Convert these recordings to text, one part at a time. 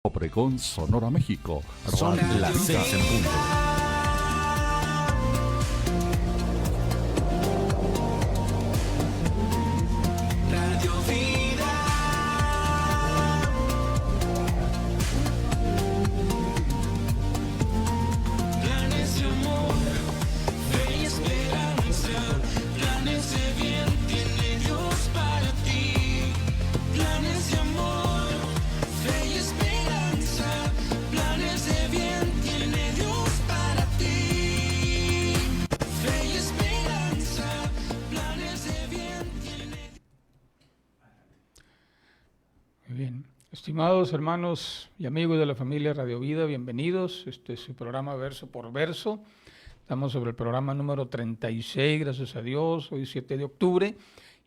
Obregón, Sonora, México. Son las 6 en punto. Bien, estimados hermanos y amigos de la familia Radio Vida, bienvenidos. Este es su programa Verso por Verso. Estamos sobre el programa número 36, gracias a Dios, hoy 7 de octubre.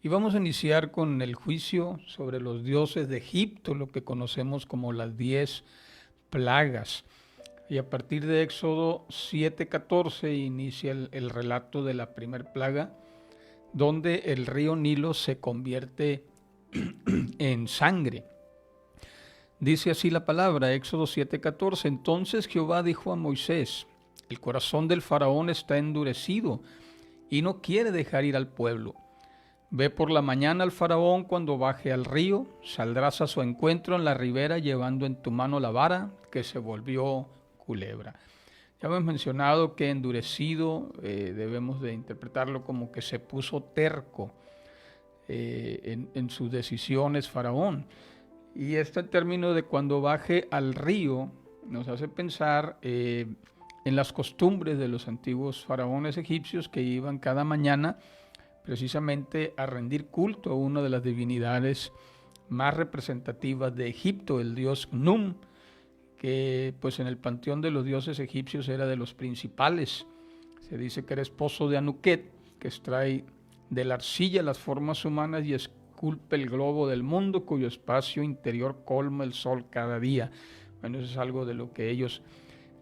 Y vamos a iniciar con el juicio sobre los dioses de Egipto, lo que conocemos como las 10 plagas. Y a partir de Éxodo 7:14 inicia el relato de la primer plaga, donde el río Nilo se convierte en sangre. Dice así la palabra, Éxodo 7:14. Entonces Jehová dijo a Moisés: el corazón del faraón está endurecido y no quiere dejar ir al pueblo. Ve por la mañana al faraón cuando baje al río, saldrás a su encuentro en la ribera llevando en tu mano la vara que se volvió culebra. Ya hemos mencionado que endurecido debemos de interpretarlo como que se puso terco en sus decisiones faraón. Y este término de cuando baje al río nos hace pensar en las costumbres de los antiguos faraones egipcios que iban cada mañana precisamente a rendir culto a una de las divinidades más representativas de Egipto, el dios Num, que pues en el panteón de los dioses egipcios era de los principales. Se dice que era esposo de Anuket, que extrae de la arcilla las formas humanas y esculpe el globo del mundo, cuyo espacio interior colma el sol cada día. Bueno, eso es algo de lo que ellos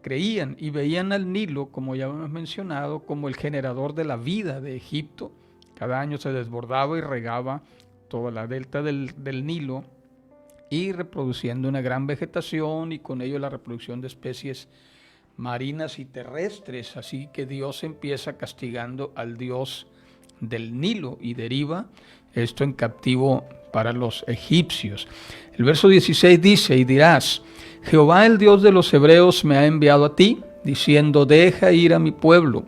creían y veían al Nilo, como ya hemos mencionado, como el generador de la vida de Egipto. Cada año se desbordaba y regaba toda la delta del Nilo y reproduciendo una gran vegetación y con ello la reproducción de especies marinas y terrestres. Así que Dios empieza castigando al dios del Nilo y deriva esto en cautivo para los egipcios. El verso 16 dice: y dirás, Jehová el Dios de los hebreos me ha enviado a ti, diciendo, deja ir a mi pueblo,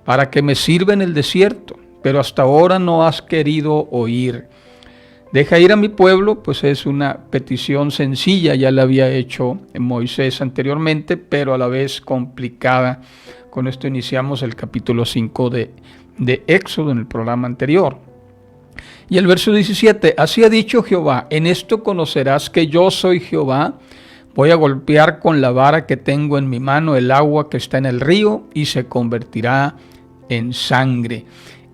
para que me sirva en el desierto, pero hasta ahora no has querido oír. Deja ir a mi pueblo, pues es una petición sencilla, ya la había hecho Moisés anteriormente, pero a la vez complicada. Con esto iniciamos el capítulo 5 de Éxodo en el programa anterior. Y el verso 17, así ha dicho Jehová, en esto conocerás que yo soy Jehová, voy a golpear con la vara que tengo en mi mano el agua que está en el río y se convertirá en sangre.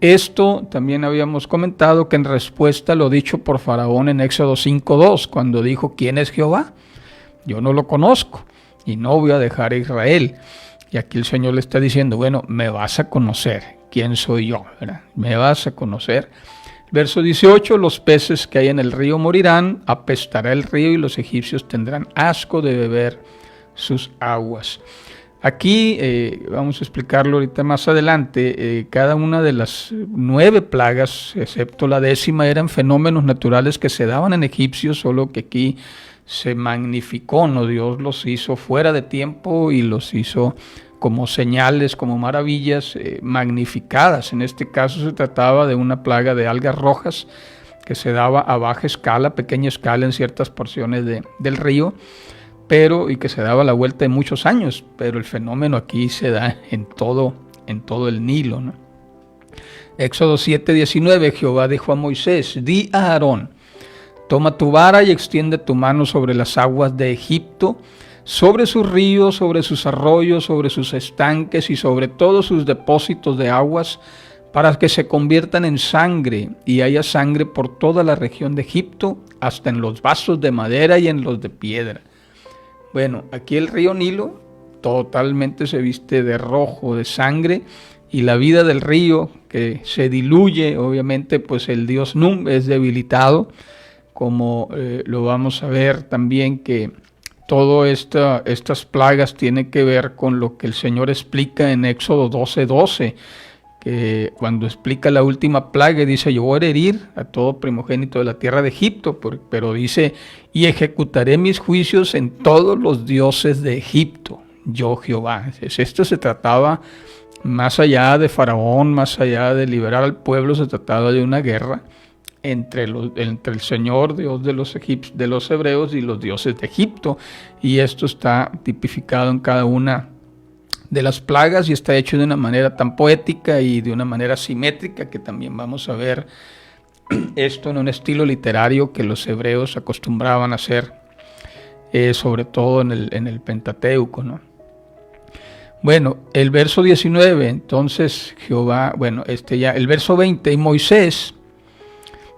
Esto también habíamos comentado que en respuesta a lo dicho por Faraón en Éxodo 5:2, cuando dijo, ¿quién es Jehová? Yo no lo conozco y no voy a dejar a Israel. Y aquí el Señor le está diciendo, bueno, me vas a conocer. ¿Quién soy yo? ¿Verdad? Me vas a conocer. Verso 18, los peces que hay en el río morirán, apestará el río y los egipcios tendrán asco de beber sus aguas. Aquí vamos a explicarlo ahorita más adelante, cada una de las 9 plagas, excepto la 10ª, eran fenómenos naturales que se daban en egipcios, solo que aquí se magnificó, ¿no? Dios los hizo fuera de tiempo y los hizo como señales, como maravillas magnificadas. En este caso se trataba de una plaga de algas rojas que se daba a baja escala, pequeña escala en ciertas porciones del río, y que se daba a la vuelta de muchos años, pero el fenómeno aquí se da en todo el Nilo, ¿no? Éxodo 7:19, Jehová dijo a Moisés, di a Aarón, toma tu vara y extiende tu mano sobre las aguas de Egipto, sobre sus ríos, sobre sus arroyos, sobre sus estanques y sobre todos sus depósitos de aguas, para que se conviertan en sangre y haya sangre por toda la región de Egipto, hasta en los vasos de madera y en los de piedra. Bueno, aquí el río Nilo totalmente se viste de rojo, de sangre, y la vida del río que se diluye, obviamente pues el dios Num es debilitado, como lo vamos a ver también que Todas estas plagas tienen que ver con lo que el Señor explica en Éxodo 12:12, que cuando explica la última plaga dice: yo voy a herir a todo primogénito de la tierra de Egipto, pero dice: y ejecutaré mis juicios en todos los dioses de Egipto, yo Jehová. Esto se trataba, más allá de Faraón, más allá de liberar al pueblo, se trataba de una guerra entre el Señor, Dios de los hebreos, y los dioses de Egipto. Y esto está tipificado en cada una de las plagas y está hecho de una manera tan poética y de una manera simétrica, que también vamos a ver esto en un estilo literario que los hebreos acostumbraban a hacer, sobre todo en el Pentateuco, ¿no? Bueno, el verso 19, entonces Jehová, el verso 20, y Moisés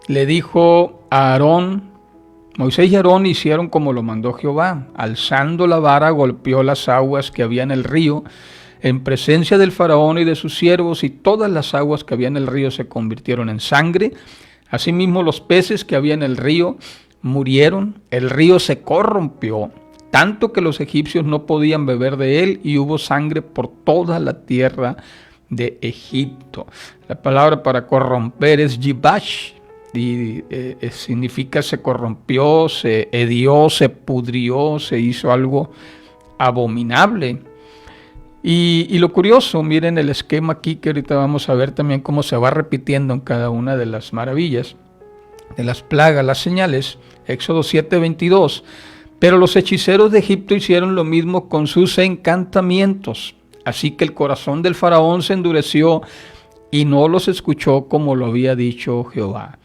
le dijo a Aarón, Moisés y Aarón hicieron como lo mandó Jehová. Alzando la vara, golpeó las aguas que había en el río, en presencia del faraón y de sus siervos, y todas las aguas que había en el río se convirtieron en sangre. Asimismo, los peces que había en el río murieron. El río se corrompió, tanto que los egipcios no podían beber de él, y hubo sangre por toda la tierra de Egipto. La palabra para corromper es yibash, y significa se corrompió, se hedió, se pudrió, se hizo algo abominable. Y lo curioso, miren el esquema aquí, que ahorita vamos a ver también cómo se va repitiendo en cada una de las maravillas, de las plagas, las señales. Éxodo 7:22. Pero los hechiceros de Egipto hicieron lo mismo con sus encantamientos. Así que el corazón del faraón se endureció y no los escuchó como lo había dicho Jehová.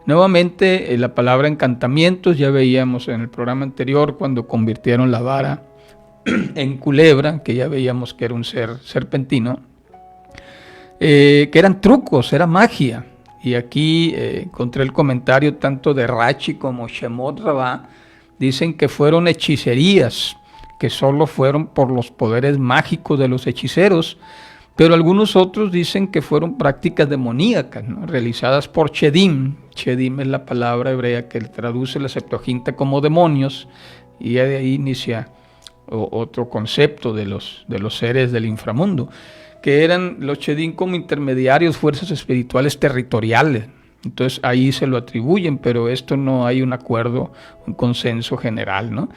Nuevamente, la palabra encantamientos, ya veíamos en el programa anterior cuando convirtieron la vara en culebra, que ya veíamos que era un ser serpentino, que eran trucos, era magia. Y aquí encontré el comentario tanto de Rachi como Shemot Rabá, dicen que fueron hechicerías, que solo fueron por los poderes mágicos de los hechiceros, pero algunos otros dicen que fueron prácticas demoníacas, ¿no?, realizadas por Chedim. Chedim es la palabra hebrea que traduce la Septuaginta como demonios, y de ahí inicia otro concepto de los seres del inframundo, que eran los Chedim como intermediarios, fuerzas espirituales territoriales. Entonces ahí se lo atribuyen, pero esto no hay un acuerdo, un consenso general, ¿no?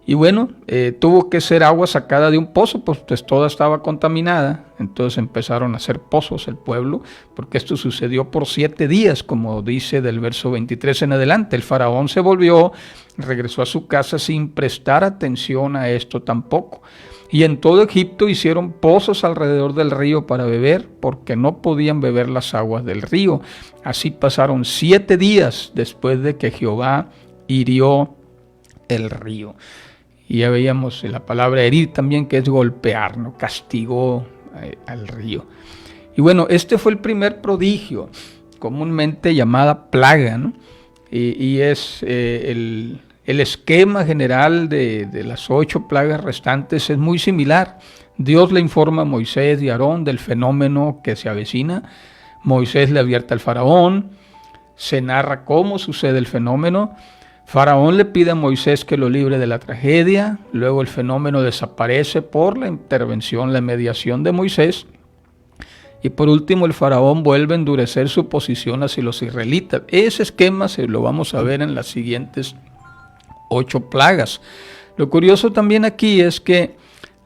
Y bueno, tuvo que ser agua sacada de un pozo, pues toda estaba contaminada. Entonces empezaron a hacer pozos el pueblo, porque esto sucedió por 7 días, como dice del verso 23 en adelante. El faraón se volvió, regresó a su casa sin prestar atención a esto tampoco. Y en todo Egipto hicieron pozos alrededor del río para beber, porque no podían beber las aguas del río. Así pasaron 7 días después de que Jehová hirió el río. Y ya veíamos la palabra herir también, que es golpear, ¿no? Castigó al río. Y bueno, este fue el primer prodigio, comúnmente llamada plaga, ¿no? Y es el esquema general de las 8 plagas restantes es muy similar. Dios le informa a Moisés y Aarón del fenómeno que se avecina. Moisés le advierte al faraón, se narra cómo sucede el fenómeno. Faraón le pide a Moisés que lo libre de la tragedia. Luego el fenómeno desaparece por la intervención, la mediación de Moisés. Y por último el faraón vuelve a endurecer su posición hacia los israelitas. Ese esquema se lo vamos a ver en las siguientes 8 plagas. Lo curioso también aquí es que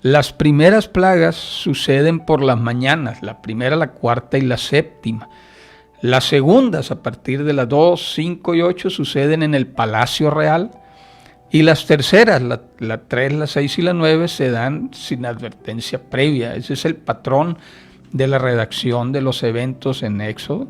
las primeras plagas suceden por las mañanas, la primera, la cuarta y la séptima. Las segundas, a partir de las 2, 5 y 8, suceden en el palacio real. Y las terceras, la 3, la 6 y la 9, se dan sin advertencia previa. Ese es el patrón de la redacción de los eventos en Éxodo.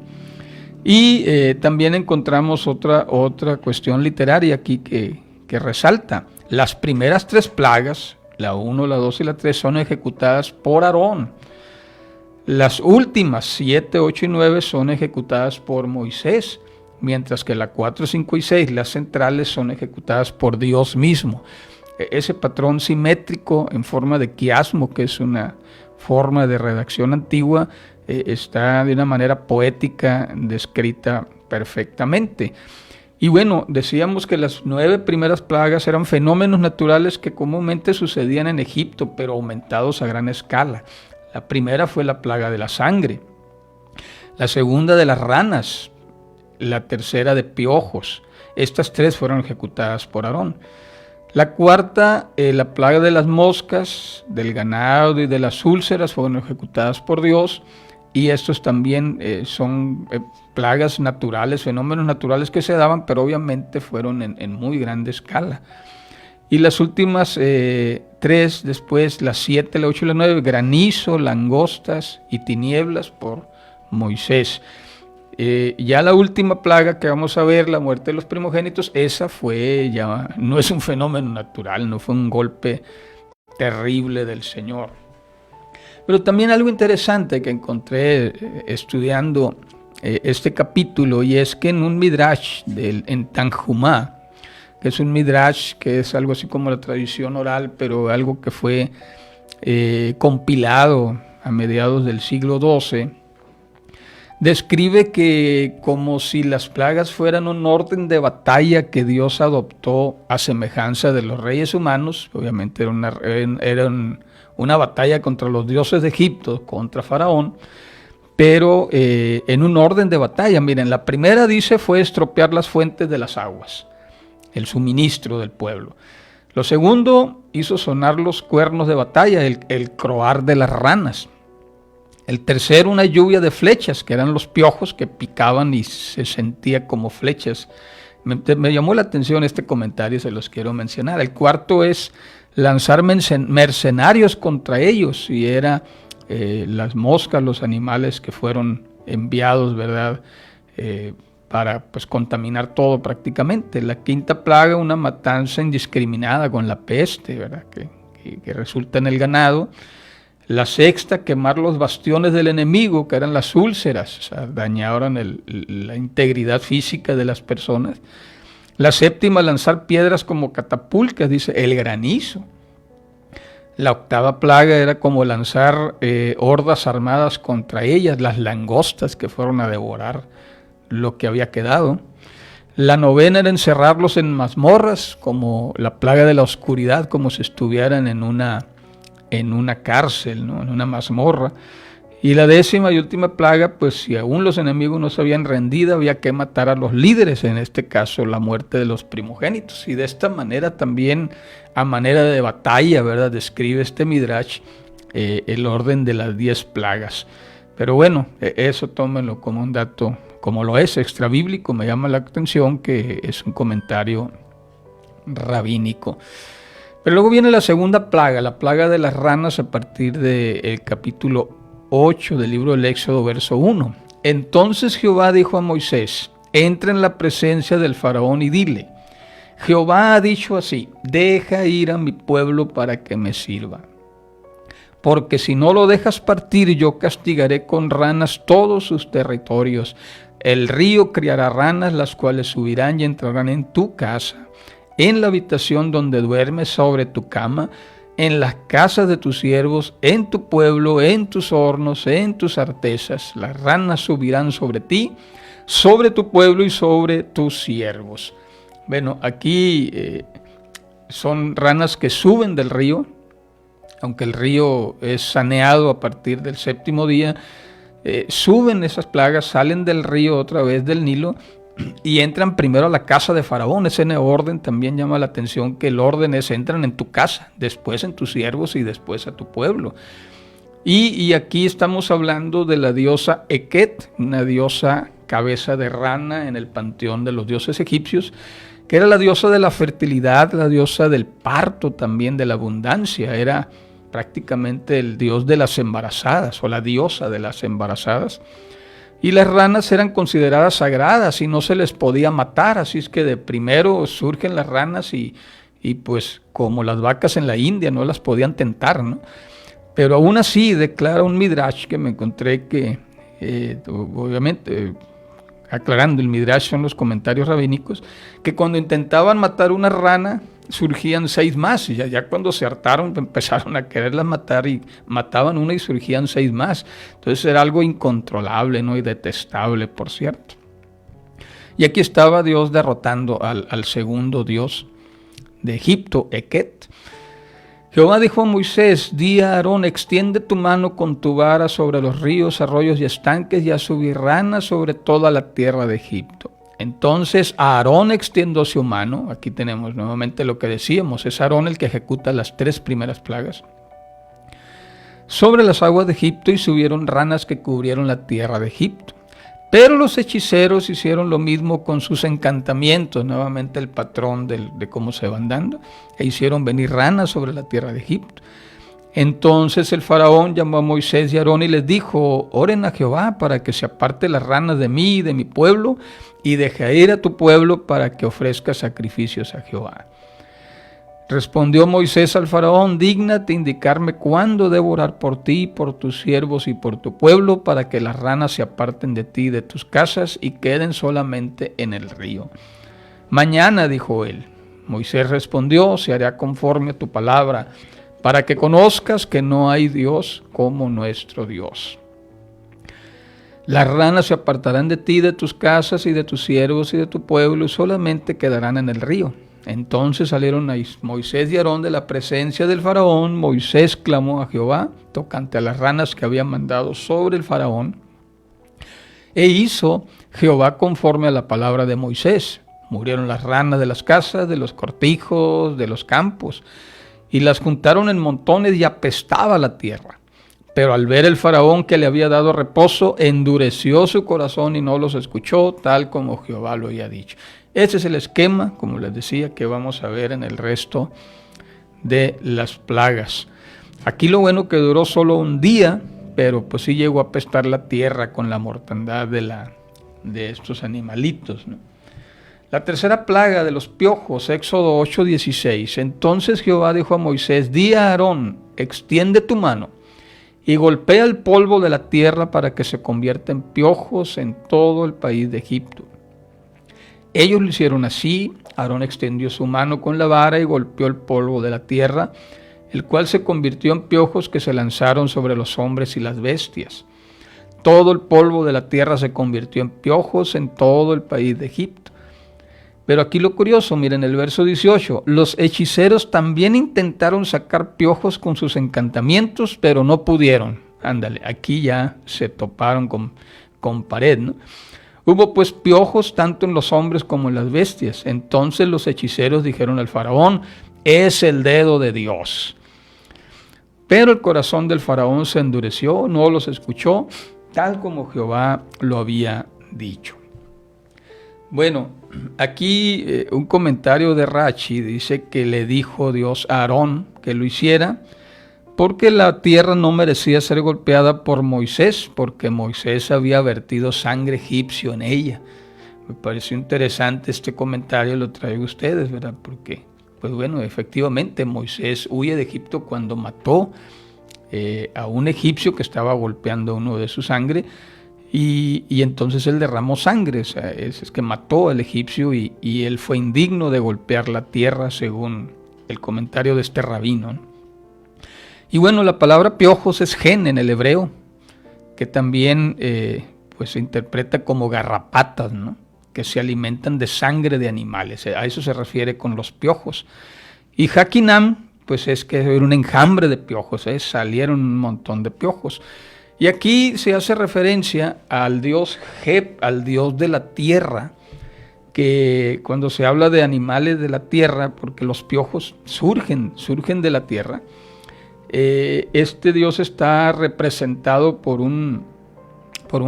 Y también encontramos otra cuestión literaria aquí que resalta. Las primeras 3 plagas, la 1, la 2 y la 3, son ejecutadas por Aarón. Las últimas 7, 8 y 9 son ejecutadas por Moisés, mientras que la 4, 5 y 6, las centrales, son ejecutadas por Dios mismo. Ese patrón simétrico en forma de quiasmo, que es una forma de redacción antigua, está de una manera poética descrita perfectamente. Y bueno, decíamos que las 9 primeras plagas eran fenómenos naturales que comúnmente sucedían en Egipto, pero aumentados a gran escala. La primera fue la plaga de la sangre, la segunda de las ranas, la tercera de piojos. Estas 3 fueron ejecutadas por Aarón. La cuarta, la plaga de las moscas, del ganado y de las úlceras, fueron ejecutadas por Dios. Y estos también son plagas naturales, fenómenos naturales que se daban, pero obviamente fueron en muy grande escala. Y las últimas 3, después las 7, la 8 y la 9, granizo, langostas y tinieblas por Moisés. Ya la última plaga que vamos a ver, la muerte de los primogénitos, esa fue ya, no es un fenómeno natural, no fue un golpe terrible del Señor. Pero también algo interesante que encontré estudiando este capítulo, y es que en un midrash en Tanjumá, que es un midrash que es algo así como la tradición oral, pero algo que fue compilado a mediados del siglo XII, describe que como si las plagas fueran un orden de batalla que Dios adoptó a semejanza de los reyes humanos. Obviamente era una batalla contra los dioses de Egipto, contra Faraón, pero en un orden de batalla. Miren, la primera dice fue estropear las fuentes de las aguas, el suministro del pueblo. Lo segundo hizo sonar los cuernos de batalla, el croar de las ranas. El tercero, una lluvia de flechas, que eran los piojos que picaban y se sentía como flechas. Me llamó la atención este comentario, se los quiero mencionar. El cuarto es lanzar mercenarios contra ellos, y era las moscas, los animales que fueron enviados, ¿verdad?, para pues contaminar todo prácticamente. La quinta plaga, una matanza indiscriminada con la peste, ¿verdad?, que resulta en el ganado. La sexta, quemar los bastiones del enemigo, que eran las úlceras, o sea, dañaron la integridad física de las personas. La séptima, lanzar piedras como catapultas, dice, el granizo. La octava plaga era como lanzar hordas armadas contra ellas, las langostas que fueron a devorar lo que había quedado. La novena era encerrarlos en mazmorras, como la plaga de la oscuridad, como si estuvieran en una cárcel, ¿no?, en una mazmorra. Y la décima y última plaga, pues si aún los enemigos no se habían rendido, había que matar a los líderes, en este caso la muerte de los primogénitos. Y de esta manera también, a manera de batalla, ¿verdad?, describe este midrash el orden de las 10 plagas. Pero bueno, eso tómenlo como un dato, como lo es, extra bíblico. Me llama la atención que es un comentario rabínico. Pero luego viene la segunda plaga, la plaga de las ranas, a partir del capítulo 8 del libro del Éxodo, verso 1. Entonces Jehová dijo a Moisés, entra en la presencia del faraón y dile, Jehová ha dicho así, deja ir a mi pueblo para que me sirva. Porque si no lo dejas partir, yo castigaré con ranas todos sus territorios. El río criará ranas, las cuales subirán y entrarán en tu casa, en la habitación donde duermes, sobre tu cama, en las casas de tus siervos, en tu pueblo, en tus hornos, en tus artesas. Las ranas subirán sobre ti, sobre tu pueblo y sobre tus siervos. Bueno, aquí son ranas que suben del río, aunque el río es saneado a partir del 7º día, suben esas plagas, salen del río otra vez del Nilo, y entran primero a la casa de Faraón. Ese orden también llama la atención, que el orden es, entran en tu casa, después en tus siervos y después a tu pueblo. Y aquí estamos hablando de la diosa Eket, una diosa cabeza de rana en el panteón de los dioses egipcios, que era la diosa de la fertilidad, la diosa del parto, también de la abundancia. Era prácticamente el dios de las embarazadas, o la diosa de las embarazadas. Y las ranas eran consideradas sagradas y no se les podía matar, así es que de primero surgen las ranas y pues como las vacas en la India no las podían tentar, ¿no? Pero aún así declara un midrash que me encontré que, obviamente, aclarando, el midrash son los comentarios rabínicos, que cuando intentaban matar una rana surgían 6 más, y ya cuando se hartaron empezaron a quererlas matar y mataban una y surgían 6 más. Entonces era algo incontrolable, ¿no?, y detestable, por cierto. Y aquí estaba Dios derrotando al segundo dios de Egipto, Eket. Jehová dijo a Moisés: di a Aarón, extiende tu mano con tu vara sobre los ríos, arroyos y estanques, y haz subir ranas sobre toda la tierra de Egipto. Entonces Aarón extendió su mano. Aquí tenemos nuevamente lo que decíamos, es Aarón el que ejecuta las 3 primeras plagas sobre las aguas de Egipto, y subieron ranas que cubrieron la tierra de Egipto. Pero los hechiceros hicieron lo mismo con sus encantamientos, nuevamente el patrón de cómo se van dando, e hicieron venir ranas sobre la tierra de Egipto. Entonces el faraón llamó a Moisés y a Aarón y les dijo: oren a Jehová para que se aparte las ranas de mí y de mi pueblo, y deje ir a tu pueblo para que ofrezca sacrificios a Jehová. Respondió Moisés al faraón: dígnate indicarme cuándo debo orar por ti, por tus siervos y por tu pueblo, para que las ranas se aparten de ti y de tus casas y queden solamente en el río. Mañana, dijo él. Moisés respondió: se hará conforme a tu palabra, para que conozcas que no hay Dios como nuestro Dios. Las ranas se apartarán de ti, de tus casas y de tus siervos y de tu pueblo, y solamente quedarán en el río. Entonces salieron Moisés y Aarón de la presencia del faraón. Moisés clamó a Jehová tocante a las ranas que había mandado sobre el faraón, e hizo Jehová conforme a la palabra de Moisés. Murieron las ranas de las casas, de los cortijos, de los campos, y las juntaron en montones, y apestaba la tierra. Pero al ver el faraón que le había dado reposo, endureció su corazón y no los escuchó, tal como Jehová lo había dicho. Ese es el esquema, como les decía, que vamos a ver en el resto de las plagas. Aquí lo bueno que duró solo un día, pero pues sí llegó a apestar la tierra con la mortandad de estos animalitos, ¿no? La tercera plaga de los piojos, Éxodo 8:16. Entonces Jehová dijo a Moisés: di a Aarón, extiende tu mano y golpea el polvo de la tierra para que se convierta en piojos en todo el país de Egipto. Ellos lo hicieron así. Aarón extendió su mano con la vara y golpeó el polvo de la tierra, el cual se convirtió en piojos que se lanzaron sobre los hombres y las bestias. Todo el polvo de la tierra se convirtió en piojos en todo el país de Egipto. Pero aquí lo curioso, miren el verso 18, los hechiceros también intentaron sacar piojos con sus encantamientos, pero no pudieron. Ándale, aquí ya se toparon con pared, ¿no? Hubo pues piojos tanto en los hombres como en las bestias. Entonces los hechiceros dijeron al faraón: es el dedo de Dios. Pero el corazón del faraón se endureció, no los escuchó, tal como Jehová lo había dicho. Bueno, aquí un comentario de Rachi dice que le dijo Dios a Aarón que lo hiciera porque la tierra no merecía ser golpeada por Moisés, porque Moisés había vertido sangre egipcio en ella. Me pareció interesante este comentario, lo traigo a ustedes, ¿verdad? Porque, pues bueno, efectivamente Moisés huye de Egipto cuando mató a un egipcio que estaba golpeando uno de su sangre, y entonces él derramó sangre, o sea, es que mató al egipcio y él fue indigno de golpear la tierra, según el comentario de este rabino, ¿no? Y bueno, la palabra piojos es gen en el hebreo, que también pues se interpreta como garrapatas, ¿no? Que se alimentan de sangre de animales. A eso se refiere con los piojos. Y Hakinam, pues es que era un enjambre de piojos, salieron un montón de piojos. Y aquí se hace referencia al dios Heb, al dios de la tierra, que cuando se habla de animales de la tierra, porque los piojos surgen de la tierra, este dios está representado por un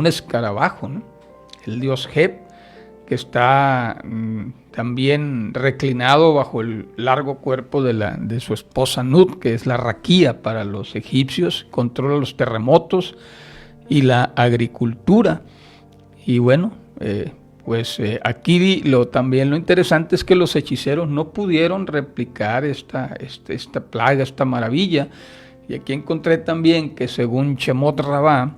escarabajo, ¿no? El dios Heb, que está también reclinado bajo el largo cuerpo de su esposa Nut, que es la raquía para los egipcios, controla los terremotos y la agricultura. Y bueno, aquí también lo interesante es que los hechiceros no pudieron replicar esta plaga, esta maravilla. Y aquí encontré también que según Shemot Rabbah,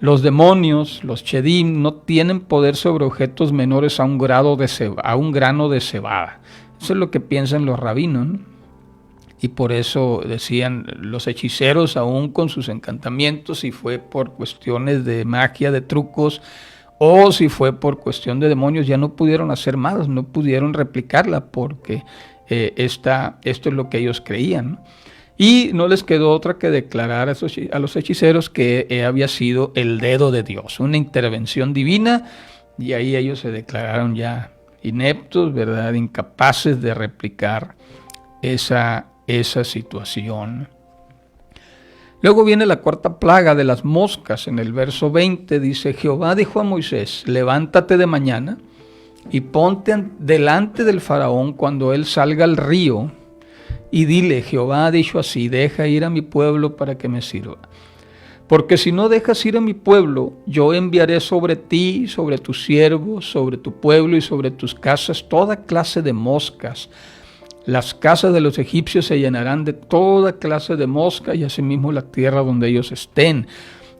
los demonios, los Chedim, no tienen poder sobre objetos menores a un grano de cebada. Eso es lo que piensan los rabinos, ¿no? Y por eso decían los hechiceros, aún con sus encantamientos, si fue por cuestiones de magia, de trucos, o si fue por cuestión de demonios, ya no pudieron hacer más, no pudieron replicarla porque esto es lo que ellos creían, ¿no? Y no les quedó otra que declarar a los hechiceros que había sido el dedo de Dios, una intervención divina, y ahí ellos se declararon ya ineptos, ¿verdad?, incapaces de replicar esa situación. Luego viene la cuarta plaga de las moscas. En el verso 20 dice: Jehová dijo a Moisés, levántate de mañana y ponte delante del faraón cuando él salga al río, y dile: Jehová ha dicho así, deja ir a mi pueblo para que me sirva. Porque si no dejas ir a mi pueblo, yo enviaré sobre ti, sobre tus siervos, sobre tu pueblo y sobre tus casas toda clase de moscas. Las casas de los egipcios se llenarán de toda clase de mosca, y asimismo la tierra donde ellos estén.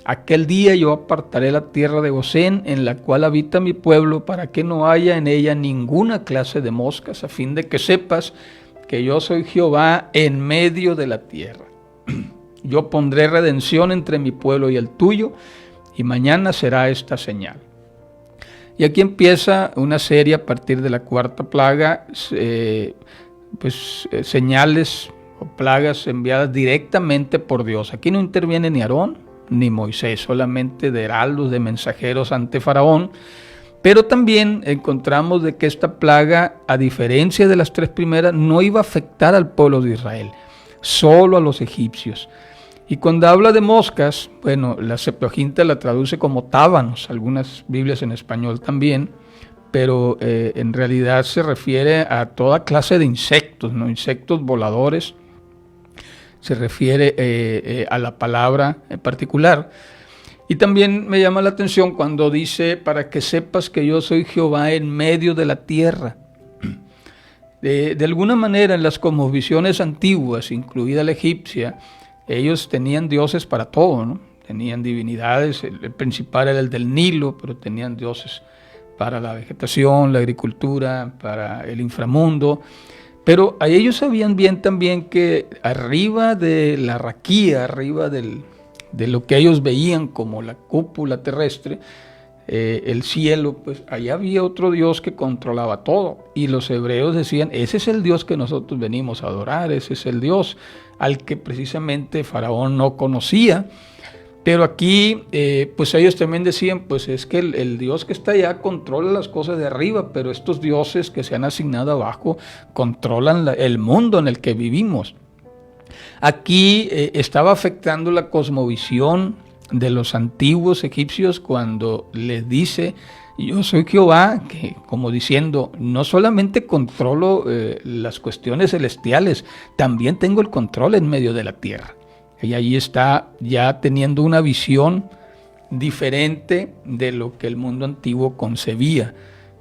Aquel día yo apartaré la tierra de Gosén, en la cual habita mi pueblo, para que no haya en ella ninguna clase de moscas, a fin de que sepas que yo soy Jehová en medio de la tierra. Yo pondré redención entre mi pueblo y el tuyo, y mañana será esta señal. Y aquí empieza una serie a partir de la cuarta plaga, señales o plagas enviadas directamente por Dios. Aquí no interviene ni Aarón ni Moisés, solamente de heraldos, de mensajeros ante Faraón. Pero también encontramos de que esta plaga, a diferencia de las tres primeras, no iba a afectar al pueblo de Israel, solo a los egipcios. Y cuando habla de moscas, bueno, la Septuaginta la traduce como tábanos, algunas Biblias en español también, pero en realidad se refiere a toda clase de insectos, ¿no? Insectos voladores, se refiere a la palabra en particular. Y también me llama la atención cuando dice: para que sepas que yo soy Jehová en medio de la tierra. De alguna manera, en las cosmovisiones antiguas, incluida la egipcia, ellos tenían dioses para todo, ¿no? Tenían divinidades, el principal era el del Nilo, pero tenían dioses para la vegetación, la agricultura, para el inframundo. Pero a ellos sabían bien también que arriba de la raquía, arriba de lo que ellos veían como la cúpula terrestre, el cielo, pues allá había otro Dios que controlaba todo. Y los hebreos decían: ese es el Dios que nosotros venimos a adorar, ese es el Dios al que precisamente Faraón no conocía. Pero aquí, pues ellos también decían: pues es que el Dios que está allá controla las cosas de arriba, pero estos dioses que se han asignado abajo controlan el mundo en el que vivimos. Aquí estaba afectando la cosmovisión de los antiguos egipcios cuando les dice: yo soy Jehová, que como diciendo, no solamente controlo las cuestiones celestiales, también tengo el control en medio de la tierra. Y ahí está ya teniendo una visión diferente de lo que el mundo antiguo concebía,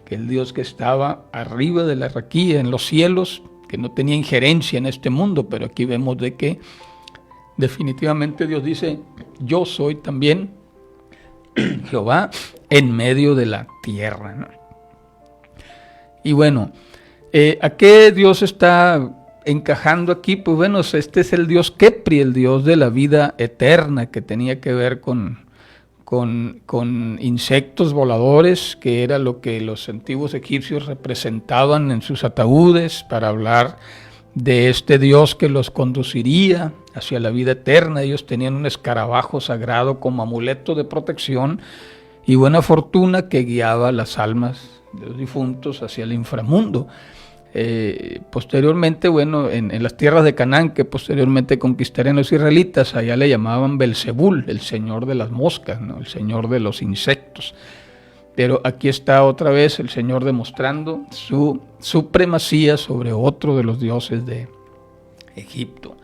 que el Dios que estaba arriba de la raquía, en los cielos, que no tenía injerencia en este mundo. Pero aquí vemos de que definitivamente Dios dice: yo soy también Jehová en medio de la tierra, ¿no? Y bueno, ¿a qué Dios está encajando aquí? Pues bueno, este es el Dios Kepri, el Dios de la vida eterna, que tenía que ver con insectos voladores, que era lo que los antiguos egipcios representaban en sus ataúdes para hablar de este Dios que los conduciría hacia la vida eterna. Ellos tenían un escarabajo sagrado como amuleto de protección y buena fortuna que guiaba las almas de los difuntos hacia el inframundo. Posteriormente, bueno, en las tierras de Canaán, que posteriormente conquistarían los israelitas, allá le llamaban Belzebul, el señor de las moscas, ¿no? El señor de los insectos. Pero aquí está otra vez el Señor demostrando su supremacía sobre otro de los dioses de Egipto.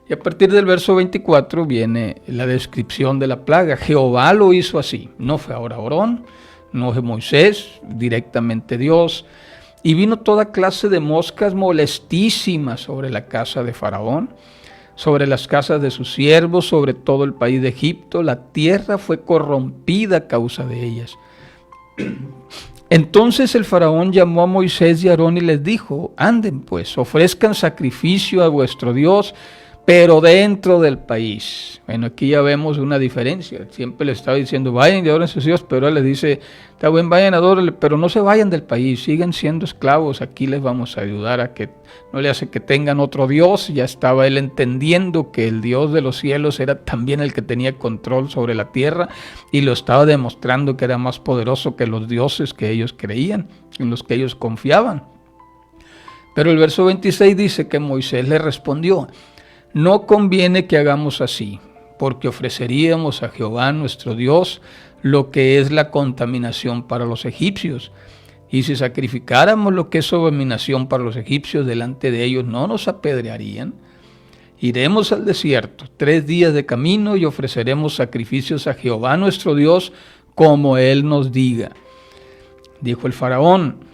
Y a partir del verso 24 viene la descripción de la plaga. Jehová lo hizo así. No fue ahora Aarón, no fue Moisés, directamente Dios. Y vino toda clase de moscas molestísimas sobre la casa de Faraón, sobre las casas de sus siervos, sobre todo el país de Egipto. La tierra fue corrompida a causa de ellas. Entonces el faraón llamó a Moisés y a Aarón y les dijo: anden pues, ofrezcan sacrificio a vuestro Dios, pero dentro del país. Bueno, aquí ya vemos una diferencia. Siempre le estaba diciendo, vayan y adoren a sus Dios, pero él le dice, está bien, vayan, adórenle, pero no se vayan del país, siguen siendo esclavos, aquí les vamos a ayudar a que no le hace que tengan otro Dios. Ya estaba él entendiendo que el Dios de los cielos era también el que tenía control sobre la tierra, y lo estaba demostrando que era más poderoso que los dioses que ellos creían, en los que ellos confiaban. Pero el verso 26 dice que Moisés le respondió, no conviene que hagamos así, porque ofreceríamos a Jehová nuestro Dios lo que es la contaminación para los egipcios. Y si sacrificáramos lo que es abominación para los egipcios delante de ellos, ¿no nos apedrearían? Iremos al desierto, 3 días de camino, y ofreceremos sacrificios a Jehová nuestro Dios, como Él nos diga. Dijo el faraón,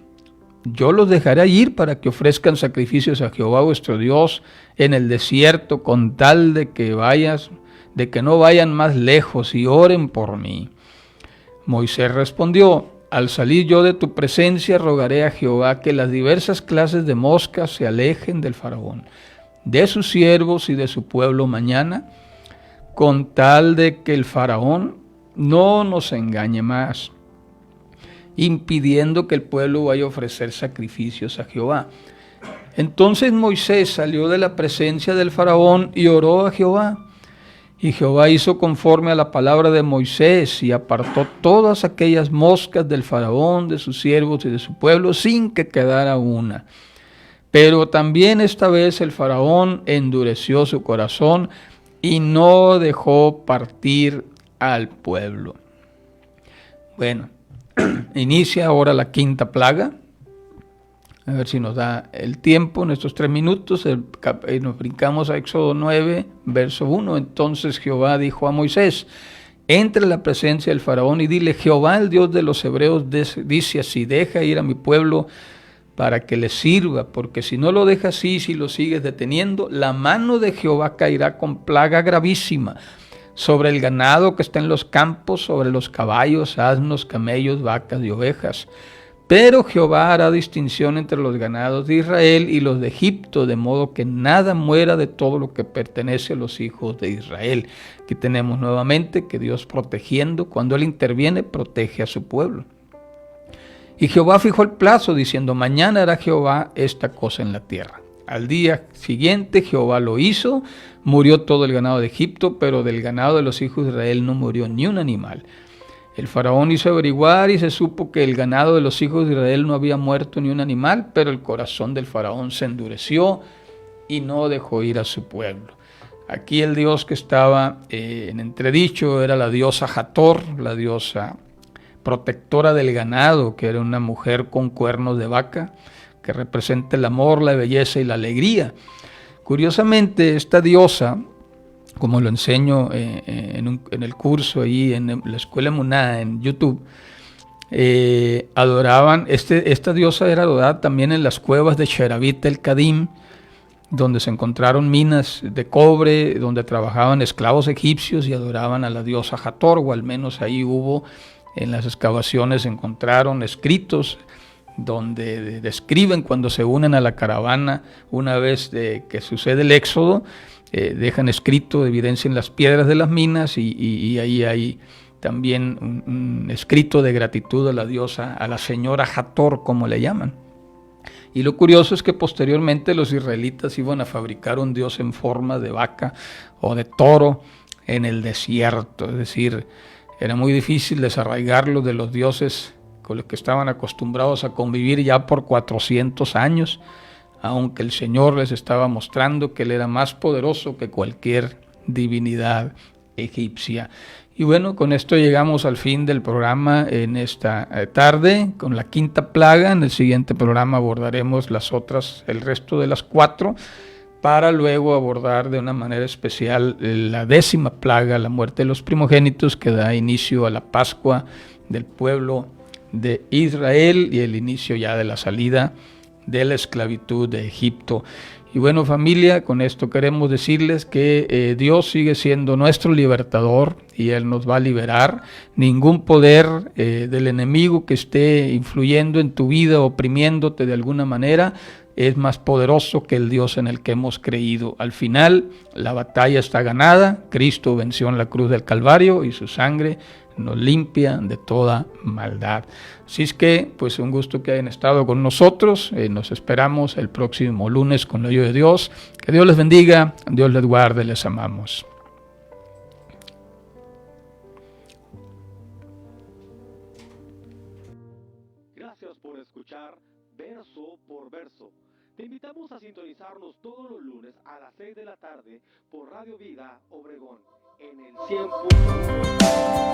yo los dejaré ir para que ofrezcan sacrificios a Jehová vuestro Dios en el desierto, con tal de que no vayan más lejos, y oren por mí. Moisés respondió, al salir yo de tu presencia rogaré a Jehová que las diversas clases de moscas se alejen del faraón, de sus siervos y de su pueblo mañana, con tal de que el faraón no nos engañe más, impidiendo que el pueblo vaya a ofrecer sacrificios a Jehová. Entonces Moisés salió de la presencia del faraón y oró a Jehová. Y Jehová hizo conforme a la palabra de Moisés, y apartó todas aquellas moscas del faraón, de sus siervos y de su pueblo, sin que quedara una. Pero también esta vez el faraón endureció su corazón y no dejó partir al pueblo. Bueno, inicia ahora la 5ª plaga. A ver si nos da el tiempo en estos 3 minutos. Nos brincamos a Éxodo 9, verso 1. Entonces Jehová dijo a Moisés, entra en la presencia del faraón y dile, Jehová el Dios de los hebreos dice así, deja ir a mi pueblo para que le sirva, porque si no lo dejas así, si lo sigues deteniendo, la mano de Jehová caerá con plaga gravísima sobre el ganado que está en los campos, sobre los caballos, asnos, camellos, vacas y ovejas. Pero Jehová hará distinción entre los ganados de Israel y los de Egipto, de modo que nada muera de todo lo que pertenece a los hijos de Israel. Aquí tenemos nuevamente que Dios protegiendo, cuando Él interviene, protege a su pueblo. Y Jehová fijó el plazo, diciendo, mañana hará Jehová esta cosa en la tierra. Al día siguiente Jehová lo hizo, murió todo el ganado de Egipto, pero del ganado de los hijos de Israel no murió ni un animal. El faraón hizo averiguar y se supo que el ganado de los hijos de Israel no había muerto ni un animal, pero el corazón del faraón se endureció y no dejó ir a su pueblo. Aquí el dios que estaba en entredicho era la diosa Hathor, la diosa protectora del ganado, que era una mujer con cuernos de vaca, que representa el amor, la belleza y la alegría. Curiosamente, esta diosa, como lo enseño en el curso ahí en la Escuela Emuná en YouTube, adoraban, esta diosa era adorada también en las cuevas de Sheravit el Kadim, donde se encontraron minas de cobre, donde trabajaban esclavos egipcios y adoraban a la diosa Hathor, o al menos ahí hubo, en las excavaciones se encontraron escritos donde describen cuando se unen a la caravana una vez que sucede el éxodo. Dejan escrito, evidencia en las piedras de las minas, y ahí hay también un escrito de gratitud a la diosa, a la señora Hathor, como le llaman. Y lo curioso es que posteriormente los israelitas iban a fabricar un dios en forma de vaca o de toro en el desierto, es decir, era muy difícil desarraigarlos de los dioses con los que estaban acostumbrados a convivir ya por 400 años, aunque el Señor les estaba mostrando que Él era más poderoso que cualquier divinidad egipcia. Y bueno, con esto llegamos al fin del programa en esta tarde, con la 5ª plaga. En el siguiente programa abordaremos el resto de las 4, para luego abordar de una manera especial la 10ª plaga, la muerte de los primogénitos, que da inicio a la Pascua del pueblo de Israel y el inicio ya de la salida de la esclavitud de Egipto. Y bueno, familia, con esto queremos decirles que Dios sigue siendo nuestro libertador y Él nos va a liberar. Ningún poder del enemigo que esté influyendo en tu vida, oprimiéndote de alguna manera, es más poderoso que el Dios en el que hemos creído. Al final, la batalla está ganada. Cristo venció en la cruz del Calvario y su sangre nos limpia de toda maldad. Así es que, pues un gusto que hayan estado con nosotros. Nos esperamos el próximo lunes con la ayuda de Dios. Que Dios les bendiga, Dios les guarde, les amamos. Gracias por escuchar Verso por Verso. Te invitamos a sintonizarnos todos los lunes a las 6 de la tarde por Radio Vida Obregón en el 100.1.